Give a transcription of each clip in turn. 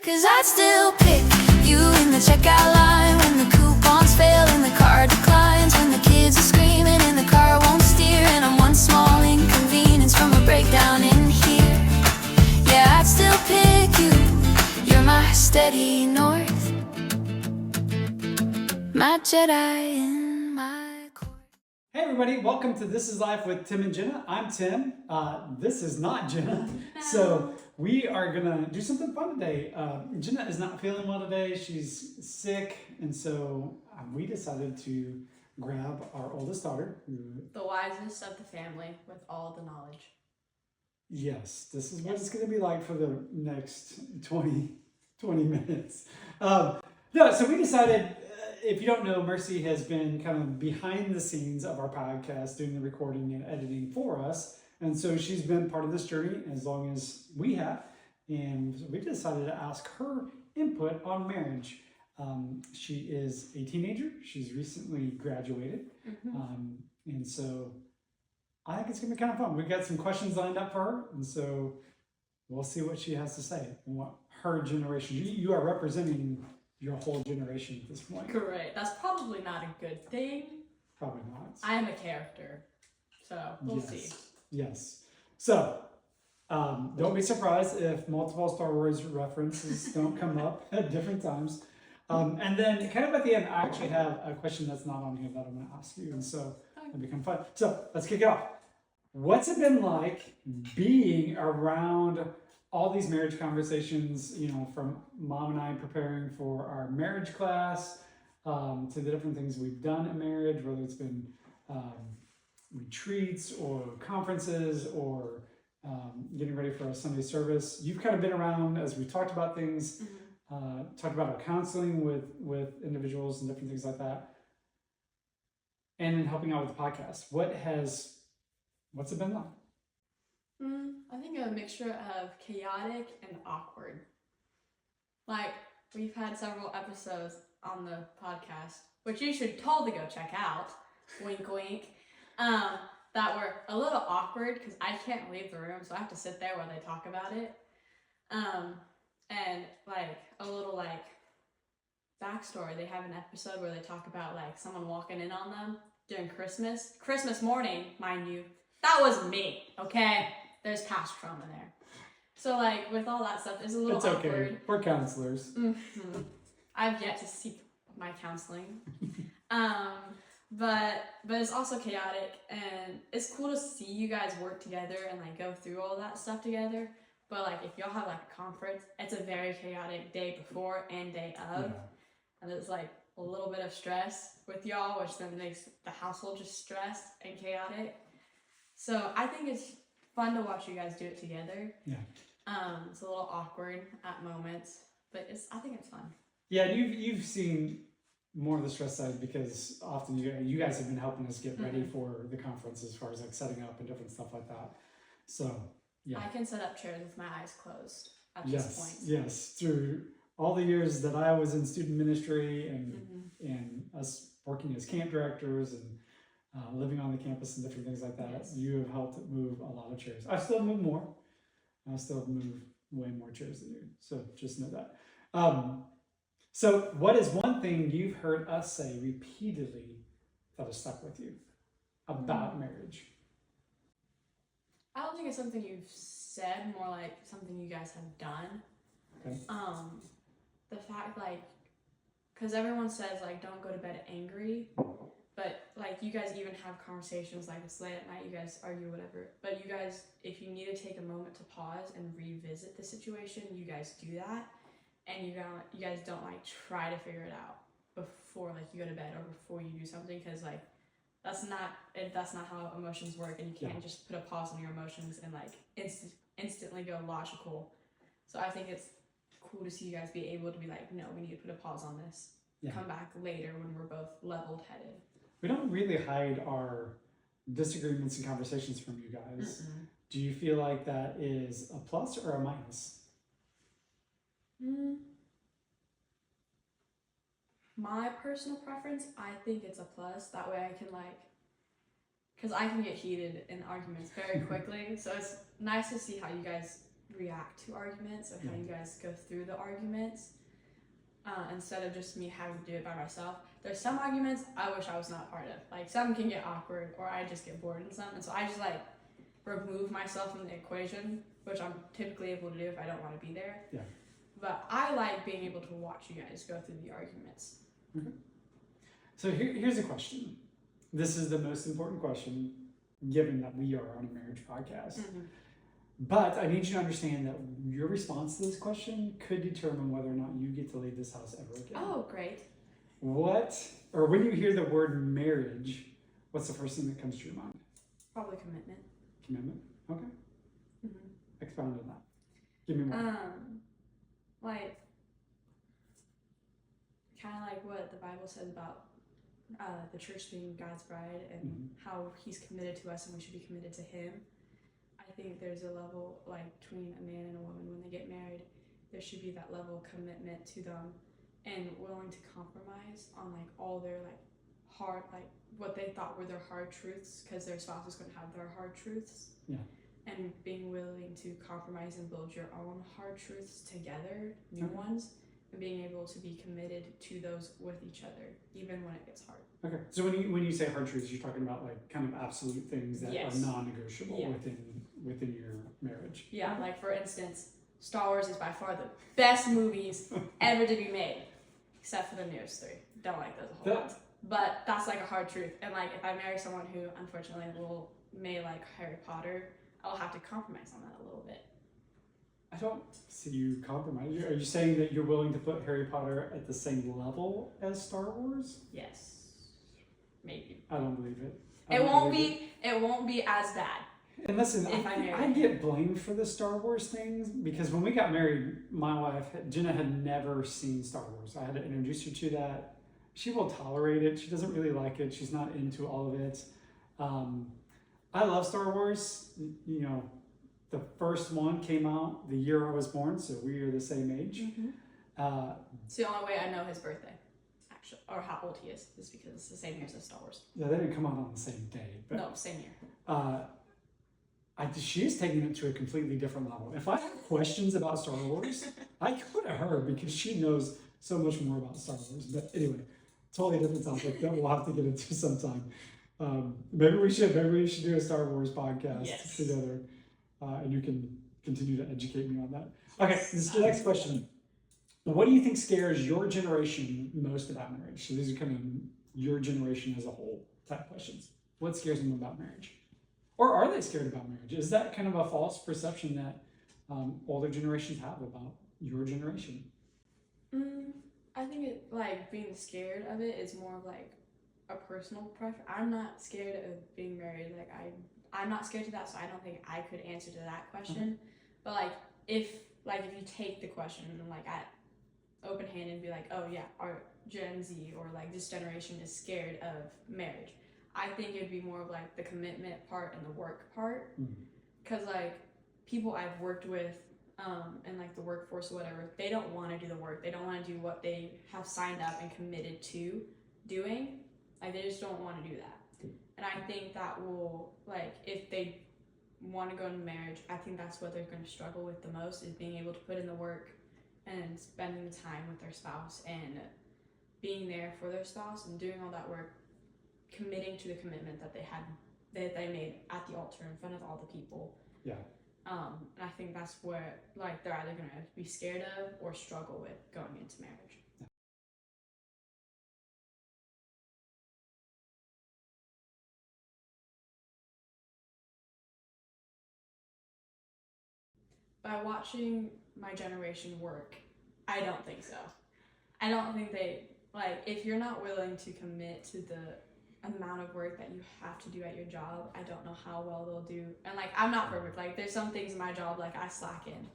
'Cause I'd still pick you in the checkout line when the coupons fail and the card declines, when the kids are screaming and the car won't steer, and I'm one small inconvenience from a breakdown in here. Yeah, I'd still pick you. You're my steady north, my Jedi in my court. Hey everybody, welcome to This Is Life with Tim and Jenna. I'm Tim. This is not Jenna. So we are gonna do something fun today. Jenna is not feeling well today. She's sick, and so we decided to grab our oldest daughter. The wisest of the family with all the knowledge. Yes, this is what it's gonna be like for the next 20 minutes. So we decided, if you don't know, Mercy has been kind of behind the scenes of our podcast, doing the recording and editing for us. And so she's been part of this journey as long as we have. And we decided to ask her input on marriage. She is a teenager. She's recently graduated. And so I think it's going to be kind of fun. We've got some questions lined up for her. And so we'll see what she has to say and what her generation. You are representing your whole generation at this point. Correct. That's probably not a good thing. Probably not. I am a character, so we'll see. Yes. So, don't be surprised if multiple Star Wars references don't come up at different times. And then, kind of at the end, I actually have a question that's not on here that I'm going to ask you, and so it'll become fun. So, let's kick it off. What's it been like being around all these marriage conversations, you know, from Mom and I preparing for our marriage class, to the different things we've done in marriage, whether it's been retreats or conferences or getting ready for a Sunday service. You've kind of been around as we talked about things, talked about our counseling with individuals and different things like that, and then helping out with the podcast. What's it been like? I think a mixture of chaotic and awkward. Like, we've had several episodes on the podcast, which you should totally go check out, wink wink, that were a little awkward because I can't leave the room, so I have to sit there while they talk about it. And like a little like backstory, they have an episode where they talk about like someone walking in on them during Christmas morning, mind you. That was me, okay? There's past trauma there. So like with all that stuff, it's a little awkward. It's okay. We're counselors. I've yet to seek my counseling. But it's also chaotic, and it's cool to see you guys work together and like go through all that stuff together. But like if y'all have like a conference, it's a very chaotic day before and day of. Yeah. And it's like a little bit of stress with y'all, which then makes the household just stressed and chaotic. So I think it's fun to watch you guys do it together. Yeah. It's a little awkward at moments, but I think it's fun. Yeah, you've seen more of the stress side because often you guys have been helping us get ready for the conference as far as like setting up and different stuff like that. So yeah. I can set up chairs with my eyes closed at this point. Yes, through all the years that I was in student ministry and us working as camp directors and living on the campus and different things like that. Yes. You have helped move a lot of chairs. I still move more. I still move way more chairs than you. So just know that. So what is one thing you've heard us say repeatedly that has stuck with you about marriage? I don't think it's something you've said, more like something you guys have done. Okay. The fact like, because everyone says like don't go to bed angry. But, like, you guys even have conversations, like, it's late at night, you guys argue, whatever. But you guys, if you need to take a moment to pause and revisit the situation, you guys do that. And you guys don't, like, try to figure it out before, like, you go to bed or before you do something. Because, like, that's not how emotions work. And you can't just put a pause on your emotions and, like, instantly go logical. So I think it's cool to see you guys be able to be like, no, we need to put a pause on this. Yeah. Come back later when we're both level-headed. We don't really hide our disagreements and conversations from you guys. Do you feel like that is a plus or a minus? My personal preference, I think it's a plus. That way I can because I can get heated in arguments very quickly. So it's nice to see how you guys react to arguments and how Yeah. you guys go through the arguments. Instead of just me having to do it by myself. There's some arguments I wish I was not part of. Like some can get awkward or I just get bored in some. And so I just like remove myself from the equation, which I'm typically able to do if I don't want to be there. Yeah. But I like being able to watch you guys go through the arguments. Okay. So here's a question. This is the most important question, given that we are on a marriage podcast. Mm-hmm. But I need you to understand that your response to this question could determine whether or not you get to leave this house ever again. Oh, great. When you hear the word marriage, what's the first thing that comes to your mind? Probably commitment. Commitment? Okay. Mm-hmm. Expound on that. Give me more. Like, kind of like what the Bible says about the church being God's bride and how He's committed to us and we should be committed to Him. I think there's a level like between a man and a woman when they get married. There should be that level of commitment to them and willing to compromise on like all their like hard like what they thought were their hard truths because their spouse is going to have their hard truths. Yeah. And being willing to compromise and build your own hard truths together, new ones, and being able to be committed to those with each other, even when it gets hard. Okay. So when you say hard truths, you're talking about like kind of absolute things that Yes. are non-negotiable Yeah. within your marriage. Yeah, like for instance, Star Wars is by far the best movies ever to be made, except for the newest three. Don't like those a whole lot. But that's like a hard truth. And like if I marry someone who unfortunately may like Harry Potter, I'll have to compromise on that a little bit. I don't see you compromise. Are you saying that you're willing to put Harry Potter at the same level as Star Wars? Yes, maybe. I don't believe it. It won't be as bad. And listen, if I marry I get blamed for the Star Wars things because when we got married, my wife, Jenna, had never seen Star Wars. I had to introduce her to that. She will tolerate it. She doesn't really like it. She's not into all of it. I love Star Wars. You know, the first one came out the year I was born, so we are the same age. Mm-hmm. It's the only way I know his birthday, actually, or how old he is because it's the same year as Star Wars. Yeah, they didn't come out on the same day. But, no, same year. She is taking it to a completely different level. If I have questions about Star Wars, I go to her because she knows so much more about Star Wars. But anyway, totally different topic that we'll have to get into sometime. Maybe we should do a Star Wars podcast together, and you can continue to educate me on that. Okay, this is the next question. What do you think scares your generation most about marriage? So these are kind of your generation as a whole type questions. What scares them about marriage? Or are they scared about marriage? Is that kind of a false perception that older generations have about your generation? I think it like being scared of it is more of like a personal preference. I'm not scared of being married. Like I'm not scared of that, so I don't think I could answer to that question. But like if you take the question and like at open hand and be like, oh yeah, our Gen Z or like this generation is scared of marriage. I think it'd be more of like the commitment part and the work part, because like people I've worked with and like the workforce or whatever, they don't want to do the work. They don't want to do what they have signed up and committed to doing. Like they just don't want to do that. And I think that will like if they want to go into marriage, I think that's what they're going to struggle with the most is being able to put in the work and spending the time with their spouse and being there for their spouse and doing all that work, committing to the commitment that they made at the altar in front of all the people. Yeah. And I think that's where like they're either gonna be scared of or struggle with going into marriage. By watching my generation work, I don't think so. I don't think they like if you're not willing to commit to the amount of work that you have to do at your job, I don't know how well they'll do. And like I'm not perfect. Like there's some things in my job like I slack in.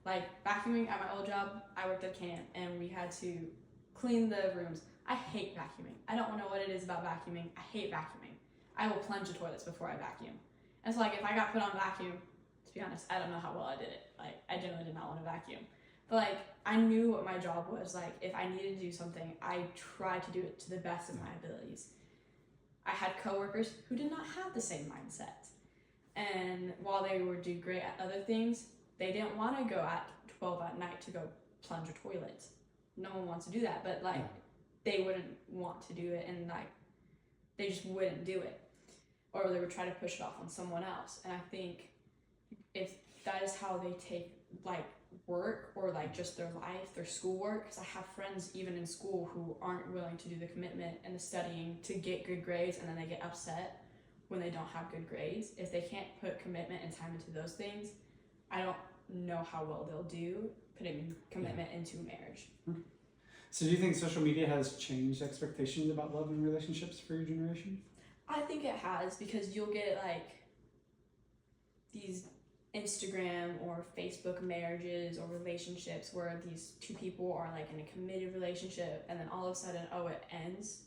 Like vacuuming at my old job, I worked at camp and we had to clean the rooms. I hate vacuuming. I don't know what it is about vacuuming. I hate vacuuming. I will plunge the toilets before I vacuum. And so like if I got put on vacuum, to be honest, I don't know how well I did it. Like I generally did not want to vacuum. But like I knew what my job was. Like if I needed to do something, I tried to do it to the best of my abilities. I had coworkers who did not have the same mindset. And while they would do great at other things, they didn't want to go at 12 at night to go plunge a toilet. No one wants to do that, but like they wouldn't want to do it, and like they just wouldn't do it, or they would try to push it off on someone else. And I think if that is how they take like work or like just their life, their schoolwork, because I have friends even in school who aren't willing to do the commitment and the studying to get good grades, and then they get upset when they don't have good grades. If they can't put commitment and time into those things, I don't know how well they'll do putting commitment into marriage. So do you think social media has changed expectations about love and relationships for your generation? I think it has, because you'll get like these Instagram or Facebook marriages or relationships where these two people are like in a committed relationship, and then all of a sudden, oh, it ends.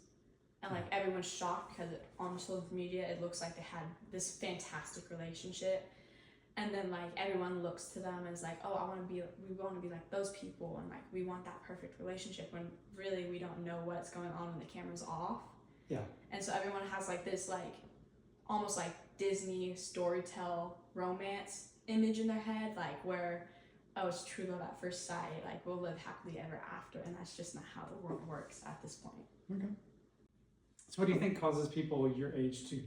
And like everyone's shocked because on social media it looks like they had this fantastic relationship, and then like everyone looks to them as like, oh, we want to be like those people, and like we want that perfect relationship, when really we don't know what's going on when the camera's off. Yeah. And so everyone has like this like almost like Disney storytell romance image in their head, like where, oh, it's true love at first sight, like we'll live happily ever after, and that's just not how the world works at this point. Okay. So what do you think causes people your age to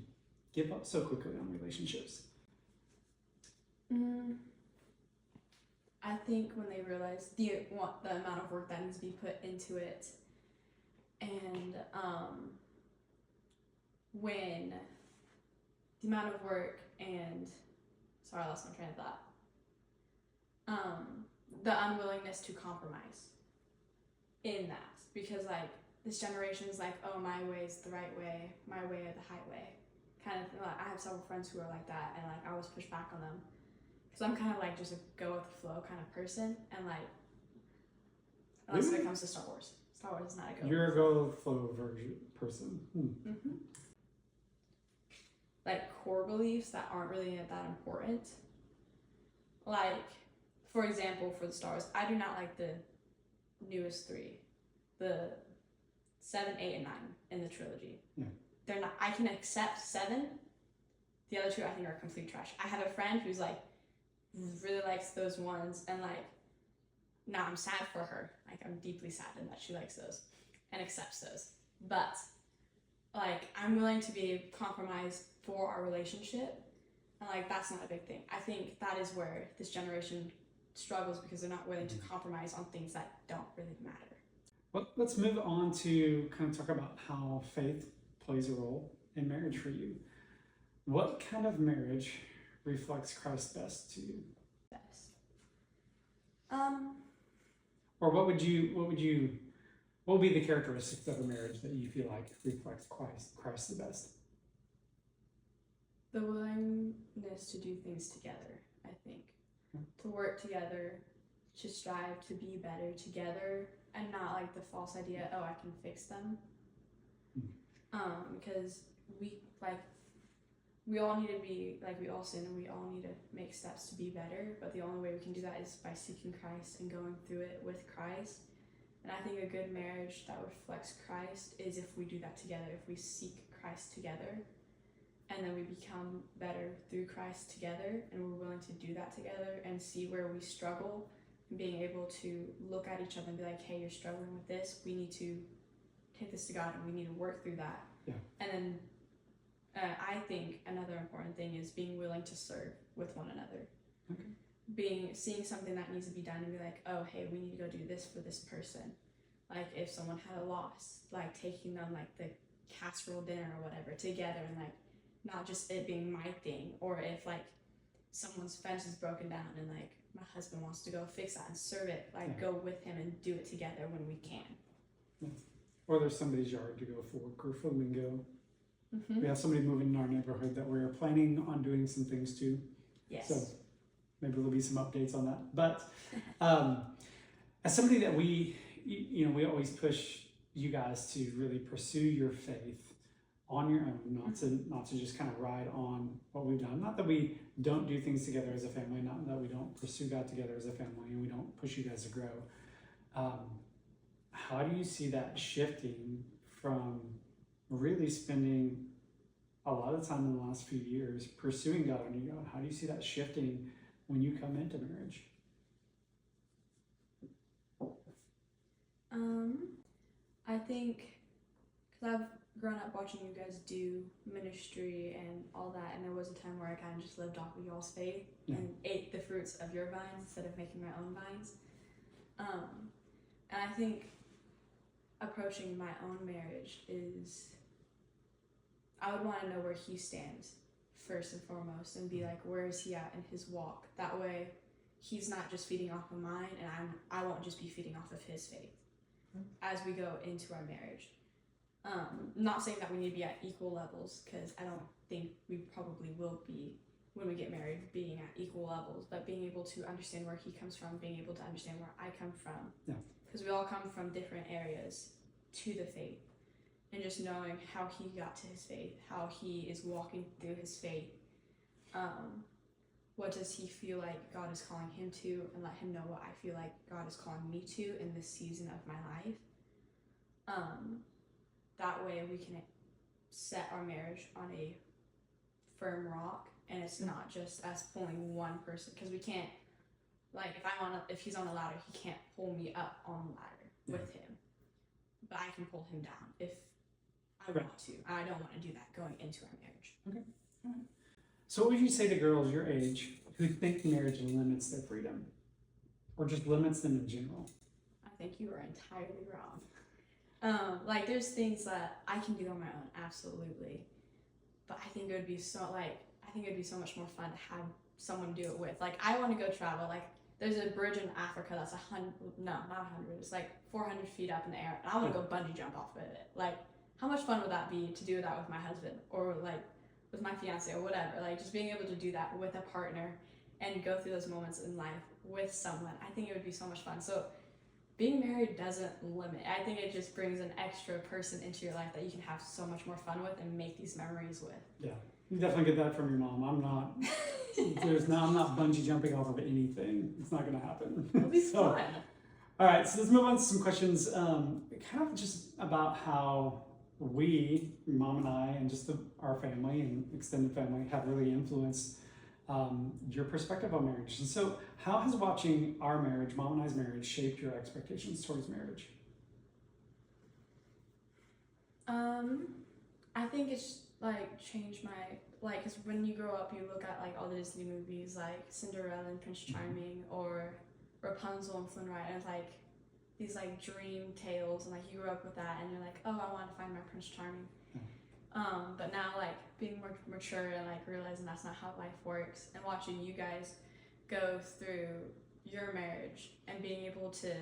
give up so quickly on relationships? I think when they realize the amount of work that needs to be put into it, and when the amount of work and sorry, I lost my train of thought. The unwillingness to compromise in that, because like this generation is like, oh, my way is the right way, my way or the highway, kind of. Like, I have several friends who are like that, and like I always push back on them, because I'm kind of like just a go with the flow kind of person, and like unless Really? it comes to Star Wars is not a go. You're a go with the flow person. Like core beliefs that aren't really that important. Like, for example, for the Star Wars, I do not like the newest three, the 7, 8, and 9 in the trilogy. Yeah. They're not. I can accept 7. The other 2 I think are complete trash. I have a friend who's like really likes those ones, and like now I'm sad for her. Like I'm deeply saddened that she likes those and accepts those. But like I'm willing to be compromised for our relationship, and like that's not a big thing. I think that is where this generation struggles, because they're not willing to compromise on things that don't really matter. Well, let's move on to kind of talk about how faith plays a role in marriage for you. What kind of marriage reflects Christ best to you? Best. Or what would be the characteristics of a marriage that you feel like reflects Christ the best? The willingness to do things together, I think. To work together, to strive to be better together, and not like the false idea, oh, I can fix them. Because we all need to be, like, we all sin and we all need to make steps to be better, but the only way we can do that is by seeking Christ and going through it with Christ. And I think a good marriage that reflects Christ is if we do that together, if we seek Christ together, and then we become better through Christ together, and we're willing to do that together and see where we struggle, and being able to look at each other and be like, hey, you're struggling with this, we need to take this to God and we need to work through that. Yeah. And then I think another important thing is being willing to serve with one another. Okay. Seeing something that needs to be done and be like, oh, hey, we need to go do this for this person. Like if someone had a loss, like taking them like the casserole dinner or whatever together, and like not just it being my thing. Or if like someone's fence is broken down and like my husband wants to go fix that and serve it, like go with him and do it together when we can. Yeah. Or there's somebody's yard to go for work or flamingo. We have somebody moving in our neighborhood that we're planning on doing some things to. Yes. So maybe there'll be some updates on that. But as somebody that we always push you guys to really pursue your faith on your own, not to just kind of ride on what we've done. Not that we don't do things together as a family, not that we don't pursue God together as a family, and we don't push you guys to grow. How do you see that shifting from really spending a lot of time in the last few years pursuing God on your own? How do you see that shifting when you come into marriage? I think because I've grown up watching you guys do ministry and all that, and there was a time where I kind of just lived off of y'all's faith and ate the fruits of your vines instead of making my own vines. And I think approaching my own marriage is, I would want to know where he stands first and foremost, and be like, where is he at in his walk? That way, he's not just feeding off of mine, and I won't just be feeding off of his faith as we go into our marriage. Not saying that we need to be at equal levels, because I don't think we probably will be when we get married being at equal levels, but being able to understand where he comes from, being able to understand where I come from, because we all come from different areas to the faith, and just knowing how he got to his faith, how he is walking through his faith, what does he feel like God is calling him to, and let him know what I feel like God is calling me to in this season of my life. That way we can set our marriage on a firm rock, and it's not just us pulling one person, because we can't, like, if he's on a ladder, he can't pull me up on the ladder with him, but I can pull him down if I want to. I don't want to do that going into our marriage. Okay. All right. So what would you say to girls your age who think marriage limits their freedom, or just limits them in general? I think you are entirely wrong. Like, there's things that I can do on my own, absolutely, but I think it would be so much more fun to have someone do it with. Like, I want to go travel. Like, there's a bridge in Africa that's 100, no, not 100, it's like 400 feet up in the air, and I want to go bungee jump off of it. Like, how much fun would that be to do that with my husband, or like with my fiance, or whatever? Like, just being able to do that with a partner and go through those moments in life with someone, I think it would be so much fun. So being married doesn't limit. I think it just brings an extra person into your life that you can have so much more fun with and make these memories with. Yeah, you definitely get that from your mom. I'm not. I'm not bungee jumping off of anything. It's not going to happen. It'll be fun. All right, so let's move on to some questions, kind of just about how we, your mom and I, and just our family and extended family have really influenced your perspective on marriage. And so how has watching our marriage, mom and I's marriage, shaped your expectations towards marriage? I think it's like changed my, like, because when you grow up, you look at like all the Disney movies like Cinderella and Prince Charming, or Rapunzel and Flynn Rider, and it's like these like dream tales, and like you grew up with that, and you're like, oh, I want to find my Prince Charming. But now, like, being more mature and like realizing that's not how life works, and watching you guys go through your marriage and being able to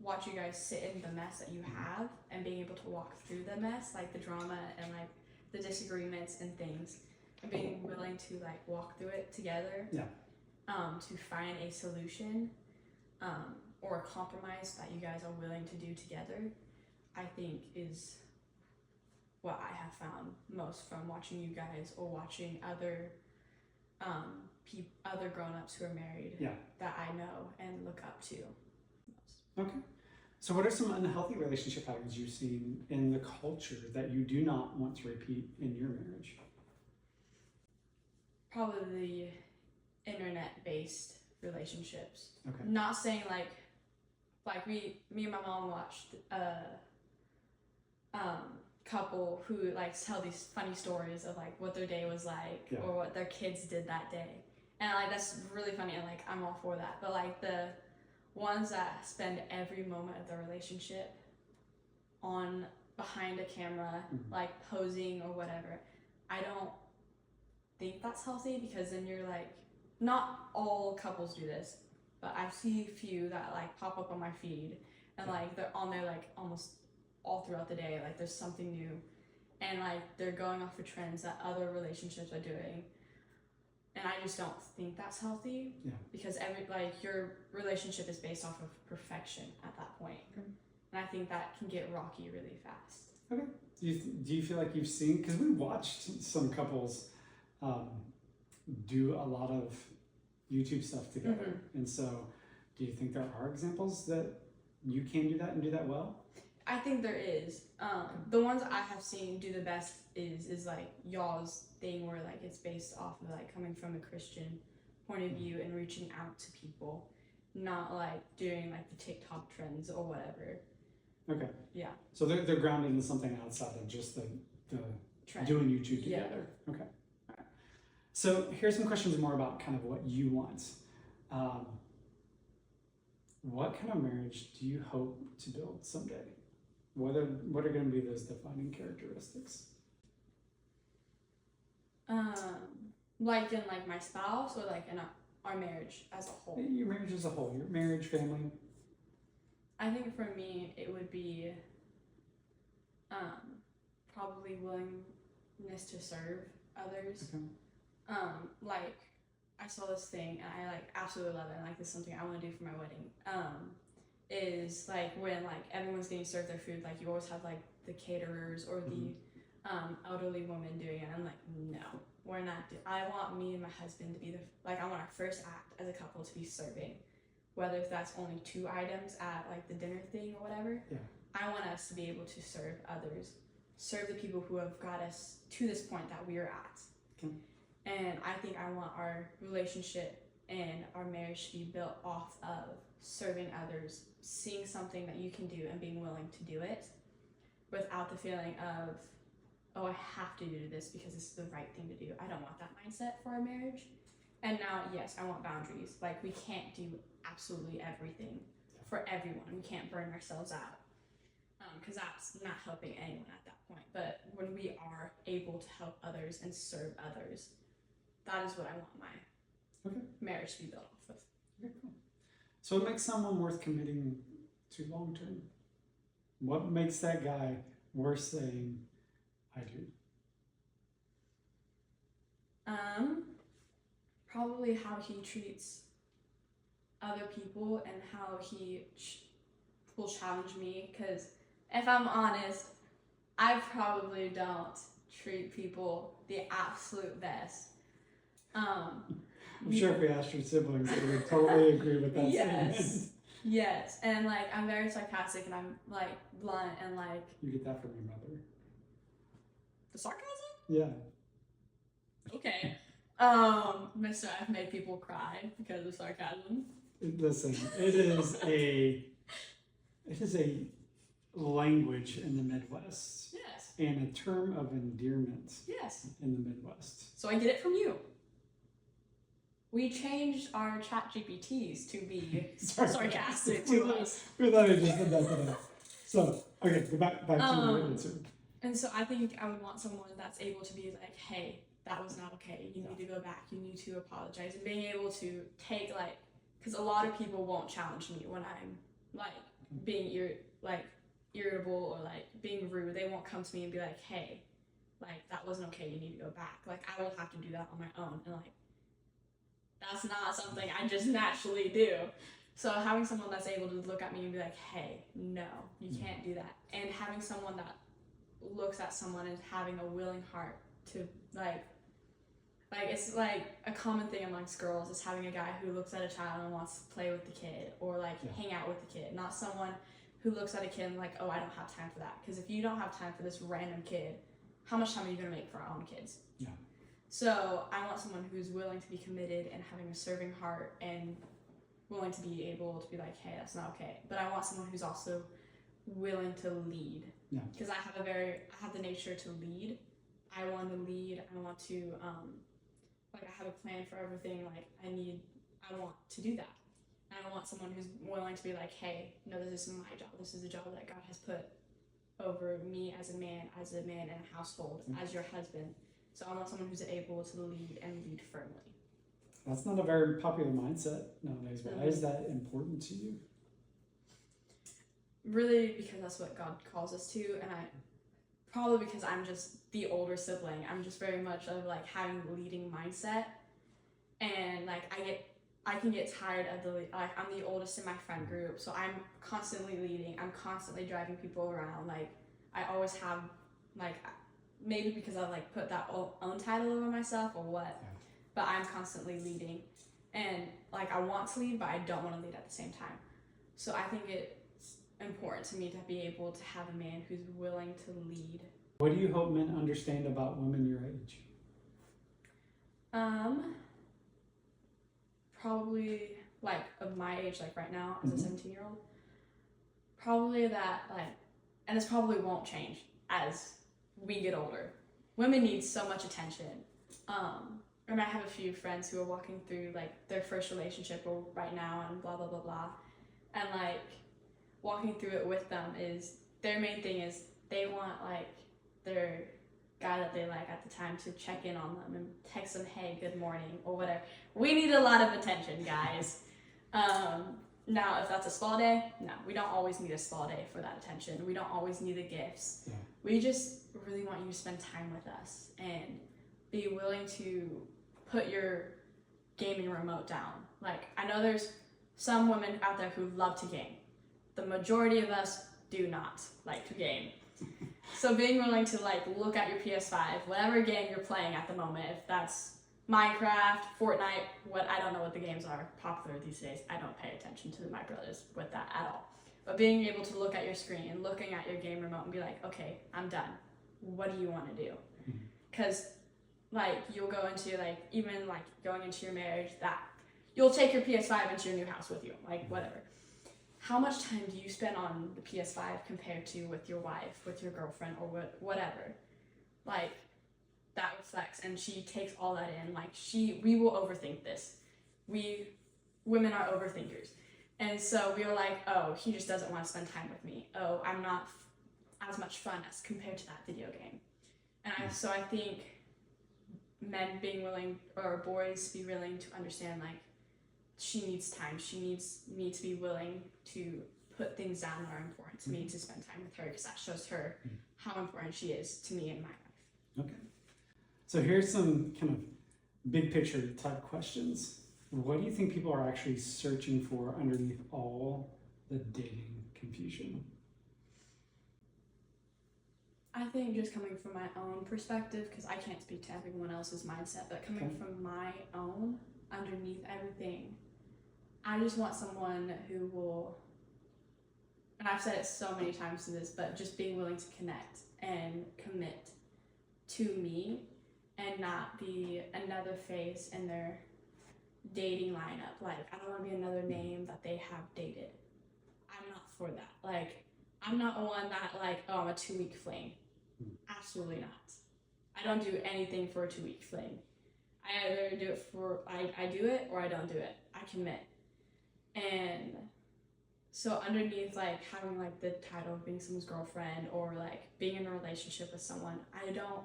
watch you guys sit in the mess that you have, and being able to walk through the mess, like the drama and like the disagreements and things, and being willing to like walk through it together, to find a solution, or a compromise that you guys are willing to do together, I think is what I have found most from watching you guys, or watching other other grown-ups who are married that I know and look up to. Okay. So what are some unhealthy relationship patterns you've seen in the culture that you do not want to repeat in your marriage? Probably the internet-based relationships. Okay. Not saying like me and my mom watched couple who like tell these funny stories of like what their day was like, or what their kids did that day, and like that's really funny, and like I'm all for that. But like the ones that spend every moment of their relationship on behind a camera, like posing or whatever, I don't think that's healthy, because then you're like, not all couples do this, but I see a few that like pop up on my feed, and like they're on there like almost all throughout the day, like there's something new, and like they're going off of trends that other relationships are doing, and I just don't think that's healthy, because your relationship is based off of perfection at that point, and I think that can get rocky really fast. Okay. Do you feel like you've seen, because we watched some couples do a lot of YouTube stuff together, and so do you think there are examples that you can do that and do that well? I think there is. The ones I have seen do the best is like y'all's thing, where like it's based off of like coming from a Christian point of view and reaching out to people, not like doing like the TikTok trends or whatever. Okay. Yeah. So they're grounded in something outside of just the Trend. doing YouTube together. Okay. All right. So here's some questions more about kind of what you want. What kind of marriage do you hope to build someday? What are going to be those defining characteristics? Like in like my spouse or like in our marriage as a whole? Your marriage as a whole, your marriage, family. I think for me it would be probably willingness to serve others. Okay. Like I saw this thing and I like absolutely love it, and like this is something I want to do for my wedding. Is like when like everyone's getting served their food, like you always have like the caterers or the elderly woman doing it. I'm like, no, we're not. I want me and my husband to be I want our first act as a couple to be serving, whether if that's only 2 items at like the dinner thing or whatever. Yeah. I want us to be able to serve others, serve the people who have got us to this point that we are at. Okay. And I think I want our relationship and our marriage to be built off of serving others, seeing something that you can do and being willing to do it without the feeling of, oh, I have to do this because this is the right thing to do. I don't want that mindset for our marriage. And now, yes, I want boundaries. Like, we can't do absolutely everything for everyone. We can't burn ourselves out because that's not helping anyone at that point. But when we are able to help others and serve others, that is what I want my marriage to be built off of. Okay, cool. So what makes someone worth committing to long term? What makes that guy worth saying, I do? Probably how he treats other people and how he will challenge me, because if I'm honest, I probably don't treat people the absolute best. I'm sure if we asked your siblings, they would totally agree with that statement. Yes, and like I'm very sarcastic and I'm like blunt and like. You get that from your mother. The sarcasm? Yeah. Okay. Mister, I've made people cry because of sarcasm. Listen, it is a language in the Midwest. Yes. And a term of endearment. Yes. In the Midwest. So I get it from you. We changed our chat GPTs to be sarcastic to us. We literally just did that today. So, okay, go back to your answer. And so I think I would want someone that's able to be like, hey, that was not okay. You need to go back. You need to apologize. And being able to take like, because a lot of people won't challenge me when I'm like being irritable or like being rude. They won't come to me and be like, hey, like that wasn't okay. You need to go back. Like I will have to do that on my own. And like, that's not something I just naturally do. So having someone that's able to look at me and be like, hey, no, you can't do that. And having someone that looks at someone and having a willing heart to like it's like a common thing amongst girls is having a guy who looks at a child and wants to play with the kid or like hang out with the kid, not someone who looks at a kid and like, oh, I don't have time for that. Because if you don't have time for this random kid, how much time are you going to make for our own kids? Yeah. So I want someone who's willing to be committed and having a serving heart and willing to be able to be like, hey, that's not okay. But I want someone who's also willing to lead. Yeah. Because I have the nature to lead. I want to lead. I want to I have a plan for everything. Like I want to do that. And I want someone who's willing to be like, hey, no, this is my job. This is a job that God has put over me as a man in a household, as your husband. So I want someone who's able to lead and lead firmly. That's not a very popular mindset nowadays. Why is that important to you? Really, because that's what God calls us to, and probably because I'm just the older sibling. I'm just very much of like having the leading mindset, and like I can get tired of I'm the oldest in my friend group, so I'm constantly leading. I'm constantly driving people around. Like I always have maybe because I like put that own title over myself or what, but I'm constantly leading, and like I want to lead, but I don't want to lead at the same time. So I think it's important to me to be able to have a man who's willing to lead. What do you hope men understand about women your age? probably like of my age, like right now as a 17-year-old, probably that like, and this probably won't change as we get older. Women need so much attention. And I have a few friends who are walking through like their first relationship or right now and blah blah blah blah, and like walking through it with them is their main thing is they want like their guy that they like at the time to check in on them and text them, hey, good morning or whatever. We need a lot of attention, guys. Now, if that's a spa day, no, we don't always need a spa day for that attention. We don't always need the gifts. Yeah. We just really want you to spend time with us and be willing to put your gaming remote down. Like, I know there's some women out there who love to game. The majority of us do not like to game. So being willing to like look at your PS5, whatever game you're playing at the moment, if that's Minecraft, Fortnite, I don't know what the games are popular these days. I don't pay attention to my brothers with that at all. But being able to look at your screen and looking at your game remote and be like, okay, I'm done. What do you want to do? Because like you'll go into like, even like going into your marriage, that you'll take your PS5 into your new house with you, like whatever. How much time do you spend on the PS5 compared to with your wife, with your girlfriend, or whatever? Like, that reflects, and she takes all that in. Like, we will overthink this. Women are overthinkers. And so we were like, oh, he just doesn't want to spend time with me. Oh, I'm not as much fun as compared to that video game. And so I think men being willing, or boys be willing to understand, like, she needs time. She needs me to be willing to put things down that are important to me, to spend time with her, because that shows her how important she is to me in my life. Okay. So here's some kind of big picture type questions. What do you think people are actually searching for underneath all the dating confusion? I think just coming from my own perspective, because I can't speak to everyone else's mindset, but coming from my own, underneath everything, I just want someone who will, and I've said it so many times to this, but just being willing to connect and commit to me and not be another face in their dating lineup. Like, I don't want to be another name that they have dated. I'm not for that. Like, I'm not one that, like, oh, I'm a 2-week fling. Absolutely not. I don't do anything for a 2-week fling. I either do it I do it or I don't do it. I commit. And so underneath, like, having, like, the title of being someone's girlfriend or, like, being in a relationship with someone, I don't,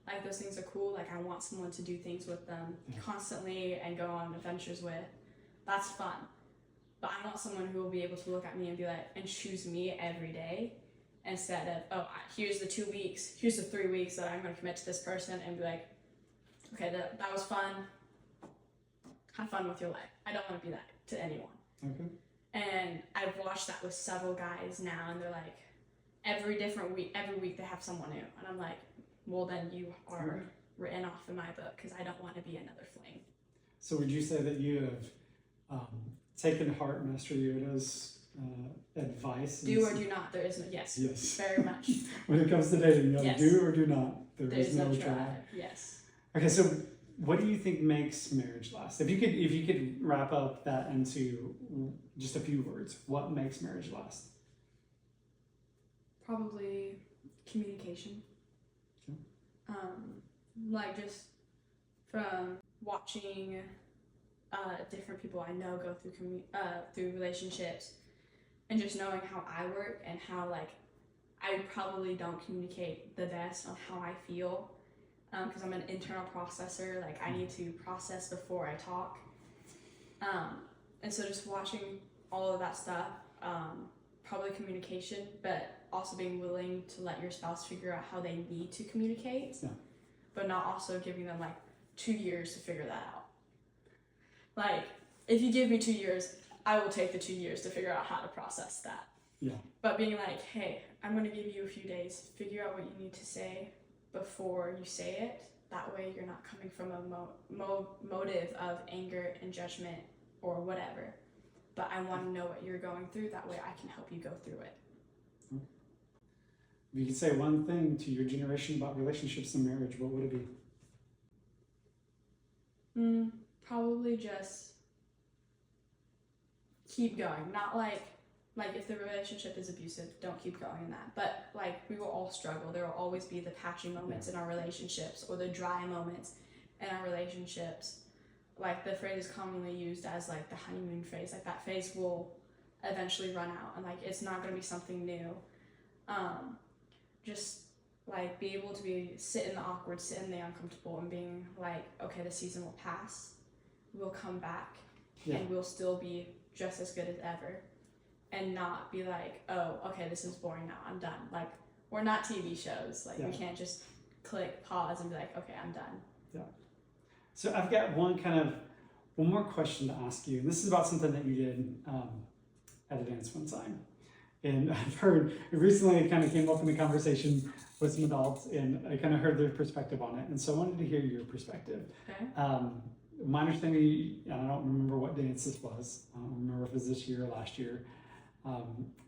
like, those things are cool. Like, I want someone to do things with them constantly and go on adventures with. That's fun. But I want someone who will be able to look at me and be like, and choose me every day instead of, oh, here's the 2 weeks, here's the 3 weeks that I'm going to commit to this person, and be like, okay, that was fun. Have fun with your life. I don't want to be that to anyone. Okay. And I've watched that with several guys now, and they're like, every week they have someone new. And I'm like, well, then you are written off in my book, because I don't want to be another fling. So would you say that you have taken heart Master Yoda's advice? Do or do not. There is no, yes. Very much. When it comes to dating, you Yes. do or do not. There's no try. Yes. Okay, so what do you think makes marriage last? If you could wrap up that into just a few words, what makes marriage last? Probably communication. Okay. Like, just from watching different people I know go through relationships, and just knowing how I work and how, like, I probably don't communicate the best on how I feel, because I'm an internal processor. Like, I need to process before I talk, and so just watching all of that stuff, probably communication, but also being willing to let your spouse figure out how they need to communicate, but not also giving them, like, 2 years to figure that out. Like, if you give me 2 years, I will take the 2 years to figure out how to process that. Yeah. But being like, hey, I'm going to give you a few days, figure out what you need to say before you say it. That way you're not coming from a motive of anger and judgment or whatever. But I want to know what you're going through. That way I can help you go through it. If you could say one thing to your generation about relationships and marriage, what would it be? Probably just keep going. Not like if the relationship is abusive, don't keep going in that. But like we will all struggle. There will always be the patchy moments in our relationships or the dry moments in our relationships. Like the phrase is commonly used as like the honeymoon phase. Like that phase will eventually run out, and like it's not gonna be something new. Just like be able to sit in the awkward, sit in the uncomfortable, and being like, okay, the season will pass. We'll come back, and we'll still be just as good as ever. And not be like, oh, okay, this is boring now, I'm done. Like, we're not TV shows. Like, we can't just click pause and be like, okay, I'm done. Yeah. So I've got one more question to ask you. And this is about something that you did at a dance one time. And I've heard, recently it kind of came up in the conversation with some adults, and I kind of heard their perspective on it. And so I wanted to hear your perspective. Okay. My understanding, I don't remember what dance this was. I don't remember if it was this year or last year.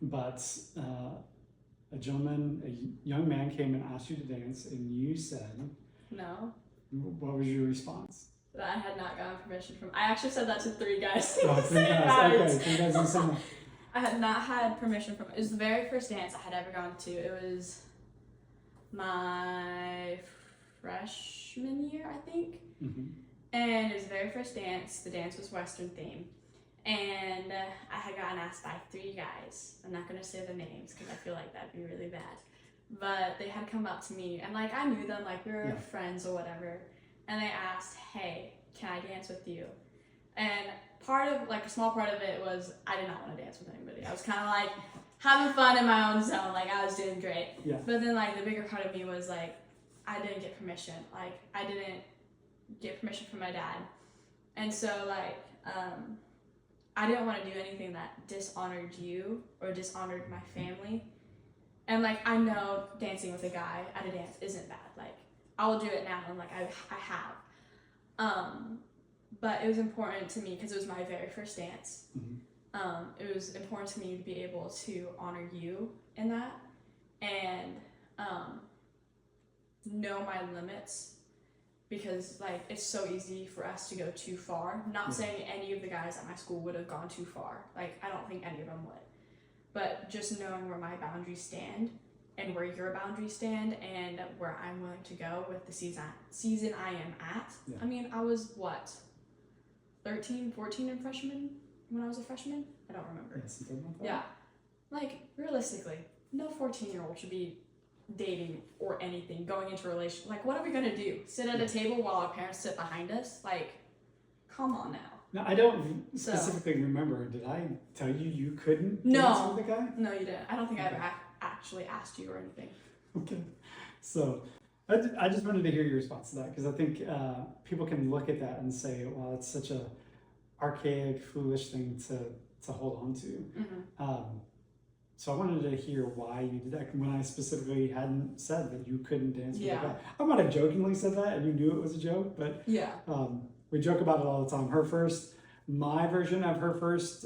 But a gentleman, a young man came and asked you to dance, and you said, no. What was your response? That I had not gotten permission from. I actually said that to 3 guys. Oh, 3 guys. Okay, 3 guys in summer. I had not had permission from. It was the very first dance I had ever gone to. It was my freshman year, I think. Mm-hmm. And it was the very first dance. The dance was Western themed. And I had gotten asked by 3 guys. I'm not going to say the names because I feel like that'd be really bad. But they had come up to me, and like I knew them, like we were friends or whatever. And they asked, hey, can I dance with you? And part of, like a small part of it was I did not want to dance with anybody. I was kind of like having fun in my own zone. Like I was doing great. Yeah. But then like the bigger part of me was like, I didn't get permission. Like I didn't get permission from my dad. And so like, I didn't want to do anything that dishonored you or dishonored my family. And like I know dancing with a guy at a dance isn't bad. Like I will do it now, and like I have. But it was important to me because it was my very first dance. Mm-hmm. It was important to me to be able to honor you in that, and know my limits. Because like it's so easy for us to go too far. Not saying any of the guys at my school would have gone too far. Like I don't think any of them would. But just knowing where my boundaries stand and where your boundaries stand and where I'm willing to go with the season I am at. Yeah. I mean, I was what? 13, 14 in freshman when I was a freshman? I don't remember. Yeah. Like realistically, no 14-year-old should be dating or anything, going into a relationship. Like, what are we gonna do? Sit at a table while our parents sit behind us? Like, come on now. Now, I don't specifically remember. Did I tell you couldn't dance with the guy? No, you didn't. I don't think I ever actually asked you or anything. Okay. So, I just wanted to hear your response to that, because I think people can look at that and say, well, it's such a archaic, foolish thing to hold on to. Mm-hmm. So I wanted to hear why you did that when I specifically hadn't said that you couldn't dance with a guy. I might have jokingly said that and you knew it was a joke, but we joke about it all the time. My version of her first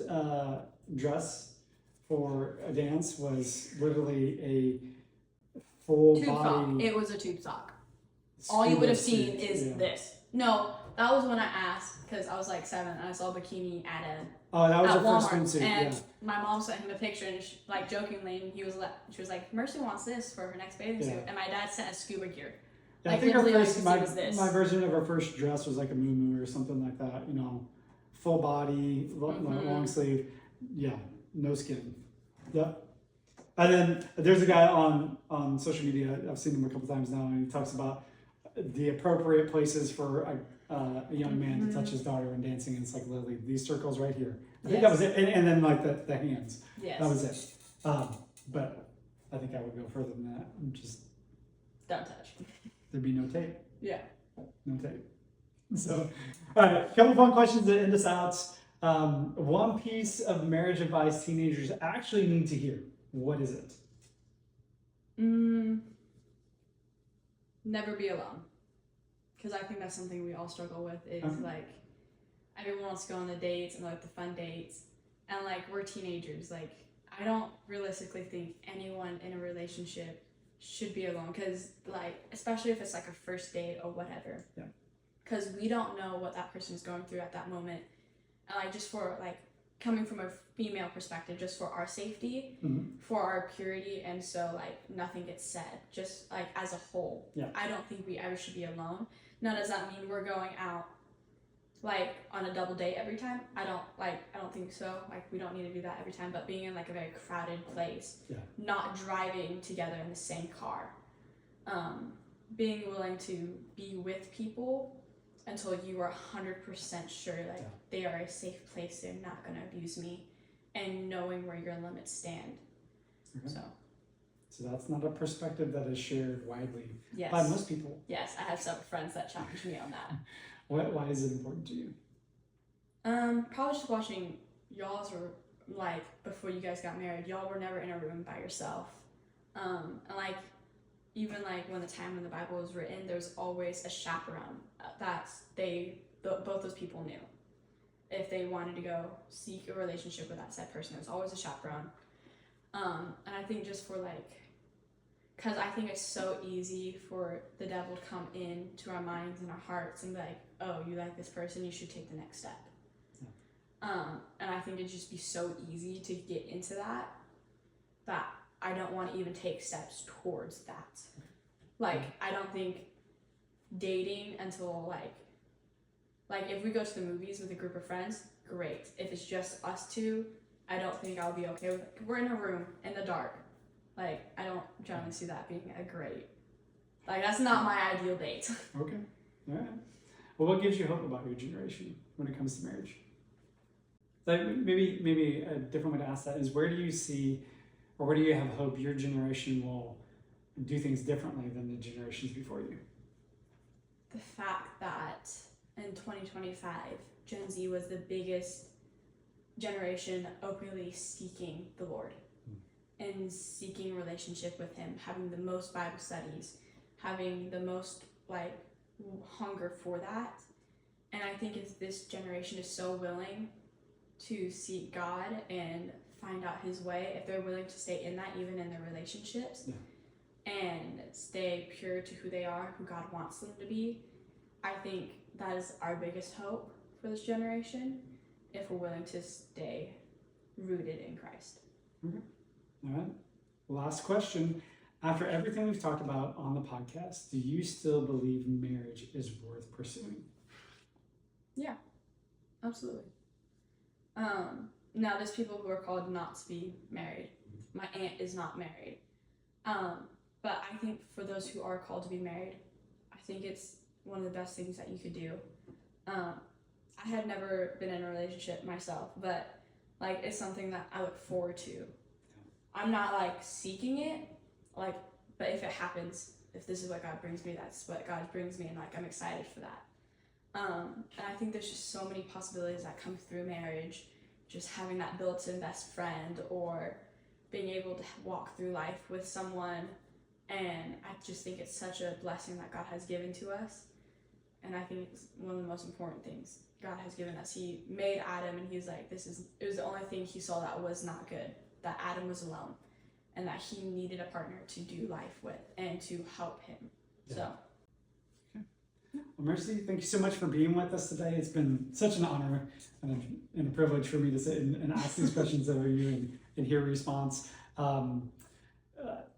dress for a dance was literally a full tube body. sock. It was a tube sock. All you would have seen is this. No, that was when I asked, because I was like 7 and I saw a bikini at that was at her Walmart, first swimsuit. and my mom sent him a picture, and she, like jokingly, and she was like, Mercy wants this for her next bathing suit, and my dad sent us scuba gear. Yeah, like, I think her literally, first, all you could see was this. my version of her first dress was like a muumuu or something like that. You know, full body, long sleeve. Yeah, no skin. Yep. And then there's a guy on social media. I've seen him a couple times now, and he talks about the appropriate places for a young man to touch his daughter in dancing. And it's like literally these circles right here. I think that was it. And then like the hands. Yes. That was it. But I think I would go further than that. Just don't touch. There'd be no tape. Yeah. No tape. So, all right, a couple fun questions to end us out. One piece of marriage advice teenagers actually need to hear. What is it? Never be alone. Because I think that's something we all struggle with is like everyone wants to go on the dates and like the fun dates. And like we're teenagers. Like I don't realistically think anyone in a relationship should be alone, because like especially if it's like a first date or whatever. Yeah. Because we don't know what that person is going through at that moment. And like just for like coming from a female perspective, just for our safety, for our purity, and so like nothing gets said, just like as a whole. Yeah. I don't think we ever should be alone. Now, does that mean we're going out like on a double date every time? I don't think so. Like, we don't need to do that every time, but being in like a very crowded place, not driving together in the same car, being willing to be with people until you are 100% sure like they are a safe place, they're not going to abuse me, and knowing where your limits stand. So that's not a perspective that is shared widely Yes. by most people. Yes, I have several friends that challenge me on that. Why is it important to you? Probably just watching y'all's, or like before you guys got married, y'all were never in a room by yourself. And like, even like when the time when the Bible was written, there's always a chaperone that both those people knew. If they wanted to go seek a relationship with that said person, there's always a chaperone. And I think just for like, because I think it's so easy for the devil to come into our minds and our hearts and be like, oh, you like this person, you should take the next step. And I think it'd just be so easy to get into that I don't want to even take steps towards that. Like, I don't think dating until like if we go to the movies with a group of friends, great. If it's just us two, I don't think I'll be okay with it. We're in a room in the dark. Like, I don't generally see that being a great, like, that's not my ideal date. Okay. All right. Well, what gives you hope about your generation when it comes to marriage? Like, maybe a different way to ask that is, where do you see, or where do you have hope your generation will do things differently than the generations before you? The fact that in 2025, Gen Z was the biggest generation openly seeking the Lord and seeking relationship with Him, having the most Bible studies, having the most like hunger for that. And I think this generation is so willing to seek God and find out His way, if they're willing to stay in that, even in their relationships, and stay pure to who they are, who God wants them to be. I think that is our biggest hope for this generation, if we're willing to stay rooted in Christ. Okay. All right. Last question. After everything we've talked about on the podcast, do you still believe marriage is worth pursuing? Yeah, absolutely. Now, there's people who are called not to be married. My aunt is not married. But I think for those who are called to be married, I think it's one of the best things that you could do. I had never been in a relationship myself, but like, it's something that I look forward to. I'm not like seeking it, like, but if it happens, if this is what God brings me, that's what God brings me, and like, I'm excited for that. And I think there's just so many possibilities that come through marriage, just having that built-in best friend, or being able to walk through life with someone. And I just think it's such a blessing that God has given to us. And I think it's one of the most important things God has given us. He made Adam, and He's like, it was the only thing He saw that was not good, that Adam was alone, and that he needed a partner to do life with and to help him. So. Okay. Well, Mercy, thank you so much for being with us today. It's been such an honor and a privilege for me to sit and ask these questions of you and hear a response.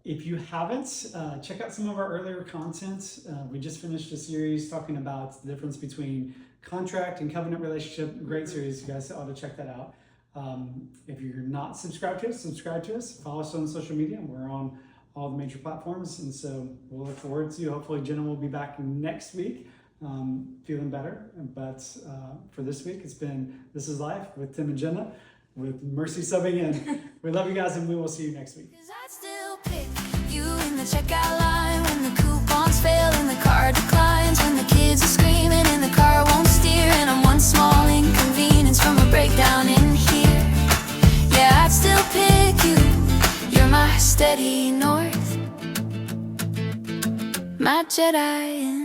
If you haven't, check out some of our earlier content. We just finished a series talking about the difference between contract and covenant relationship. Great series. You guys ought to check that out. If you're not subscribed to us, subscribe to us. Follow us on social media. We're on all the major platforms. And so we'll look forward to, hopefully Jenna will be back next week, feeling better. But for this week, it's been This Is Life with Tim and Jenna, with Mercy subbing in. We love you guys, and we will see you next week. 'Cause I'd still pick you in the checkout line when the coupons fail and the card declines, when the kids are screaming and the car won't steer, and I'm one small inconvenience from a breakdown in here. Yeah, I'd still pick you. You're my steady north, my Jedi.